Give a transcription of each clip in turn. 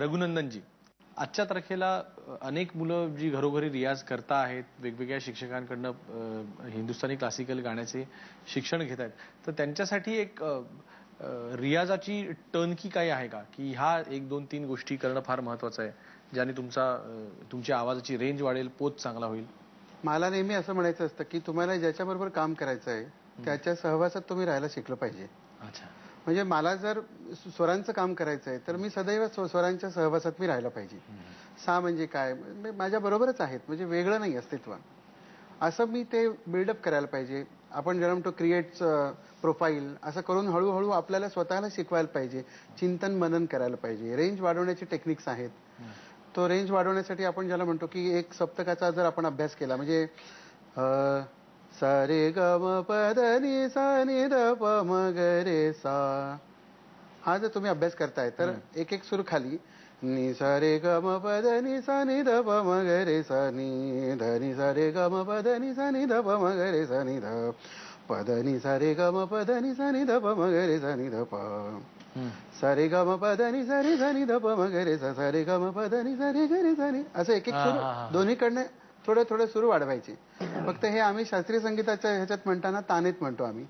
रघुनंदनजी, आजच्या तारखेला अनेक मुलं जी घरोघरी रियाज करता आहेत, वेगवेगळ्या शिक्षकांकडनं हिंदुस्थानी क्लासिकल गाण्याचे शिक्षण घेत आहेत, तर त्यांच्यासाठी एक रियाजाची टर्नकी काही आहे का, की ह्या 1 2 3 गोष्टी करणं फार महत्वाचं आहे, ज्याने तुमच्या आवाजाची रेंज वाढेल, पोत चांगला होईल? मला नेहमी असं म्हणायचं असतं की तुम्हाला ज्याच्याबरोबर काम करायचं आहे त्याच्या सहवासात तुम्ही राहायला शिकलं पाहिजे. अच्छा. म्हणजे मला जर स्वरांचं काम करायचं आहे तर मी सदैव स्वरांच्या सहवासात मी राहायला पाहिजे. सा म्हणजे काय, माझ्या बरोबरच आहेत, म्हणजे वेगळं नाही अस्तित्व, असं मी ते बिल्डअप करायला पाहिजे. आपण ज्याला म्हणतो क्रिएट प्रोफाईल, असं करून हळूहळू आपल्याला स्वतःला शिकवायला पाहिजे, चिंतन मनन करायला पाहिजे. रेंज वाढवण्याचे टेक्निक्स आहेत. तो रेंज वाढवण्यासाठी आपण ज्याला म्हणतो की एक सप्तकाचा जर आपण अभ्यास केला, म्हणजे सा रे ग म प ध नि सा नि ध प म ग रे सा, हा जर तुम्ही अभ्यास करताय तर एक एक सूर खाली नि सा रे ग म प ध नि सा नि ध प म ग रे सा नि ध नि सा रे ग म प ध नि सा नि ध प म ग रे सा नि ध प ध नि सा रे ग म प ध नि सा नि ध प म ग रे सा नि ध प सा रे ग म प ध नि सा रे सा नि ध प म ग रे सा सा रे ग म प ध नि सा रे ग रे सा नि, असं एक एक सूर दोन्हीकडनं थोडे थोडे सूर वाढवायचे. फक्त हे आम्ही शास्त्रीय संगीताच्या ह्याच्यात म्हणताना तानेत म्हणतो आम्ही.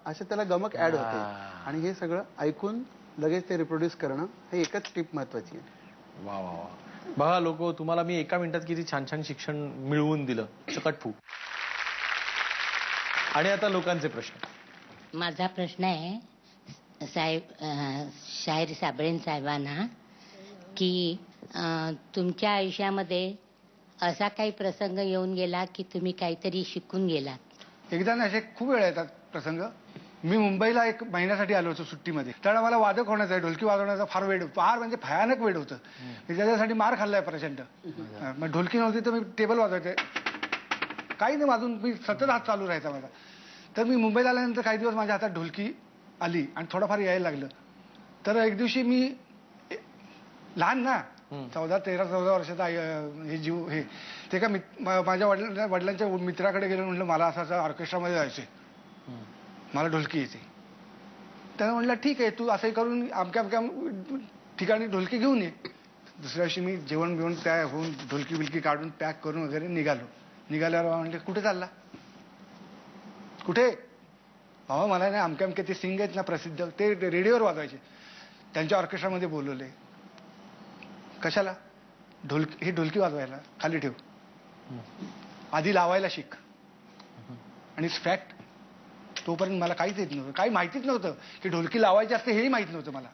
असं त्याला गमक ऍड होते आणि हे सगळं ऐकून लगेच ते रिप्रोड्यूस करणं, हे एकच टिप महत्वाची आहे. वा वा वा. बघा लोक, तुम्हाला मी एका मिनिटात किती छान छान शिक्षण मिळवून दिलं, चकटफू. आणि आता लोकांचे प्रश्न. माझा प्रश्न आहे साहेब, शाहीर साबळे साहेबांना, की तुमच्या आयुष्यामध्ये असा काही प्रसंग येऊन गेला की तुम्ही काहीतरी शिकून गेलात? एकदा ना असे खूप वेळा येतात प्रसंग. मी मुंबईला 1 महिन्यासाठी आलो होतो सुट्टीमध्ये. त्यावेळेला मला वादक होण्याचा आहे, ढोलकी वाजवण्याचा फार वेळ, फार म्हणजे भयानक वेळ होतं. त्याच्यासाठी मार खाल्लाय प्रचंड. मग ढोलकी नव्हती तर मी टेबल वाजवायचे, काही नाही वाजून मी सतत हात चालू राहायचा माझा. तर मी मुंबईला आल्यानंतर काही दिवस माझ्या हातात ढोलकी आली आणि थोडंफार यायला लागलं. तर एक दिवशी मी लहान ना, 13-14 वर्षाचा हे जीव हे ते का माझ्या वडिलांच्या मित्राकडे गेलो. म्हटलं मला असं ऑर्केस्ट्रामध्ये जायचंय, मला ढोलकी येते. त्यानं म्हटलं ठीक आहे, तू असंही करून अमक्या ठिकाणी ढोलकी घेऊन ये. दुसऱ्या दिवशी मी जेवण बिवण त्या होऊन ढोलकी बिलकी काढून पॅक करून वगैरे निघाल्यावर म्हटलं कुठे चालला, कुठे? अहो मला नाही अमक्या ते सिंग आहेत ना प्रसिद्ध, ते रेडिओवर वाजवायचे, त्यांच्या ऑर्केस्ट्रामध्ये बोलवले. कशाला? ही ढोलकी वाजवायला. खाली ठेव, आधी लावायला शिक. आणि फॅक्ट, तोपर्यंत मला काहीच येत नव्हतं, काही माहितीच नव्हतं की ढोलकी लावायची असते, हेही माहित नव्हतं मला.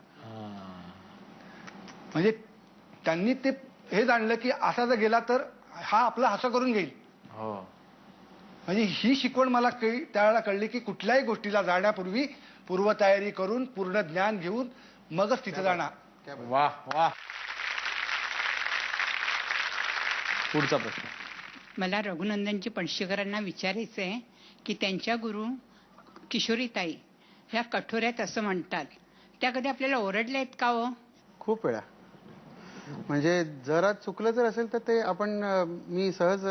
म्हणजे त्यांनी ते हे जाणलं की असा जर गेला तर हा आपला हसा करून घेईल. म्हणजे ही शिकवण मला त्यावेळेला कळली की कुठल्याही गोष्टीला जाण्यापूर्वी पूर्वतयारी करून पूर्ण ज्ञान घेऊन मगच तिथे जाणार. वा वा. पुढचा प्रश्न. मला रघुनंदनजी पणशीकरांना विचारायचं आहे की त्यांच्या गुरु किशोरीताई ह्या कठोऱ्यात असं म्हणतात, त्या कधी आपल्याला ओरडल्या आहेत का हो? खूप वेळा. म्हणजे जरा चुकलं जर असेल तर ते आपण, मी सहज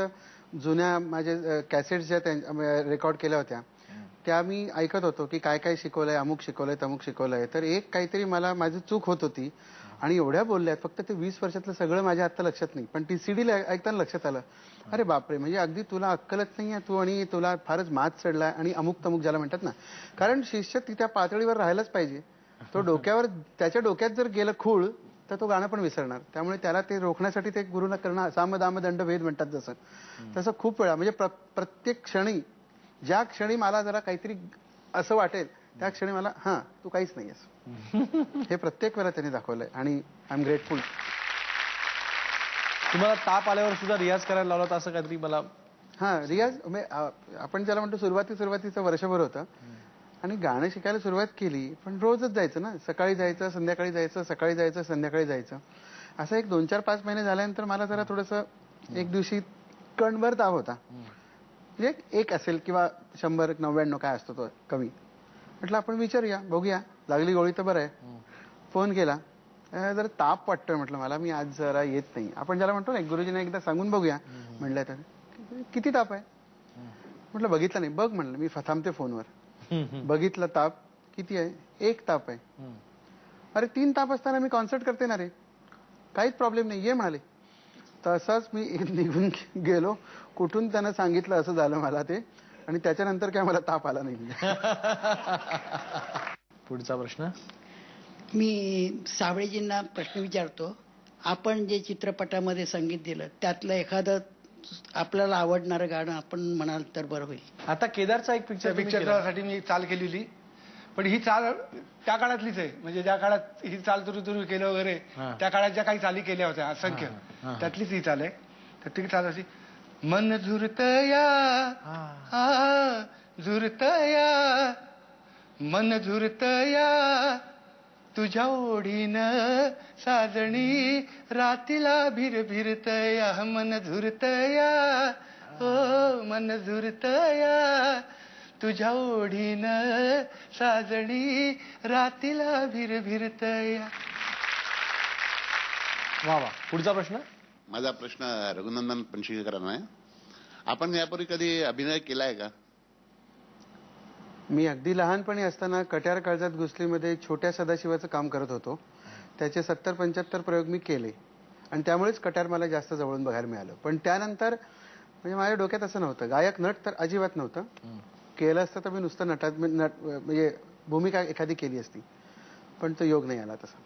जुन्या माझे कॅसेट्स ज्या रेकॉर्ड केल्या होत्या त्या मी ऐकत होतो की काय काय शिकवलंय, अमुक शिकवलंय, तमुक शिकवलंय. तर एक काहीतरी माझी चूक होत होती आणि एवढ्या बोलल्यात. फक्त ते 20 वर्षातलं सगळं माझ्या आता लक्षात नाही, पण ती सीडीला ऐकताना लक्षात आलं, अरे बापरे, म्हणजे अगदी तुला अक्कलच नाहीये तू, आणि तुला फारच मात चढलाय आणि अमुक तमुक ज्याला म्हणतात ना. कारण शिष्य त्या पातळीवर राहायलाच पाहिजे. तो डोक्यावर, त्याच्या डोक्यात जर गेलं खूळ तर तो गाणं पण विसरणार. त्यामुळे त्याला ते रोखण्यासाठी ते गुरुला करणं, साम दाम दंड भेद म्हणतात जसं, तसं खूप वेळा. म्हणजे प्रत्येक क्षणी, ज्या क्षणी मला जरा काहीतरी असं वाटेल त्या क्षणी मला, हा तू काहीच नाहीयेस, हे प्रत्येक वेळा त्यांनी दाखवलंय आणि आय एम ग्रेटफुल. तुम्हाला ताप आल्यावर सुद्धा रियाज करायला लावला तर असं काहीतरी मला? हा, रियाज आपण ज्याला म्हणतो सुरुवातीचं वर्षभर होतं आणि गाणं शिकायला सुरुवात केली, पण रोजच जायचं ना, सकाळी जायचं, संध्याकाळी जायचं, सकाळी जायचं, संध्याकाळी जायचं. असं एक 2-4-5 महिने झाल्यानंतर मला जरा थोडंसं एक दिवशी कणभर ताप होता. म्हणजे एक असेल किंवा 100-99 काय असतो तो कमी. म्हटलं आपण विचारूया, बघूया, लागली गोळी तर बरं आहे. फोन केला, जरा ताप वाटतोय म्हटलं मला, मी आज जरा येत नाही. आपण ज्याला म्हणतो ना, गुरुजींना एकदा सांगून बघूया म्हटलं. तर किती ताप आहे? म्हटलं बघितलं नाही. बघ म्हणलं. मी थांबते फोनवर. बघितलं ताप किती आहे? 1 ताप आहे. अरे 3 ताप असताना मी कॉन्सर्ट करते ना रे, काहीच प्रॉब्लेम नाही, ये म्हणाले. तसाच मी निघून गेलो. कुठून त्यानं सांगितलं असं झालं मला ते, आणि त्याच्यानंतर काय मला ताप आला नाही. पुढचा प्रश्न. मी साबळेजींना प्रश्न विचारतो. आपण जे चित्रपटामध्ये संगीत दिलं त्यातलं एखादं आपल्याला आवडणारं गाणं आपण म्हणाल तर बरं होईल. आता केदारचा एक त्या पिक्चरसाठी मी चाल केलेली, पण ही चाल त्या काळातलीच आहे. म्हणजे ज्या काळात ही चाल तुरु तुरु केलं वगैरे, त्या काळात ज्या काही चाली केल्या होत्या असंख्य, त्यातलीच ही चाल आहे. तर ती चाल अशी, मन झुरतया झुरतया मन झुरतया तुझ्या ओढीनं साजणी रातीला भिरभिरतया मन झुरतया ओ मन झुरतया तुझ्या ओढीनं साजणी रातीला भिरभिरतया. वा वा. पुढचा प्रश्न. माझा प्रश्न रघुनंदन पणशीकरांना आहे. आपण यापूर्वी कधी अभिनय केलाय का? मी अगदी लहानपणी असताना कट्यार काळजात घुसलीमध्ये छोट्या सदाशिवाचं काम करत होतो. त्याचे 70-75 प्रयोग मी केले, आणि त्यामुळेच कट्यार मला जास्त जवळून बघायला मिळालं. पण त्यानंतर म्हणजे माझ्या डोक्यात असं नव्हतं, गायक नट तर अजिबात नव्हतं. केलं असतं तर मी नुसतं म्हणजे भूमिका एखादी केली असती, पण तो योग नाही आला तसा.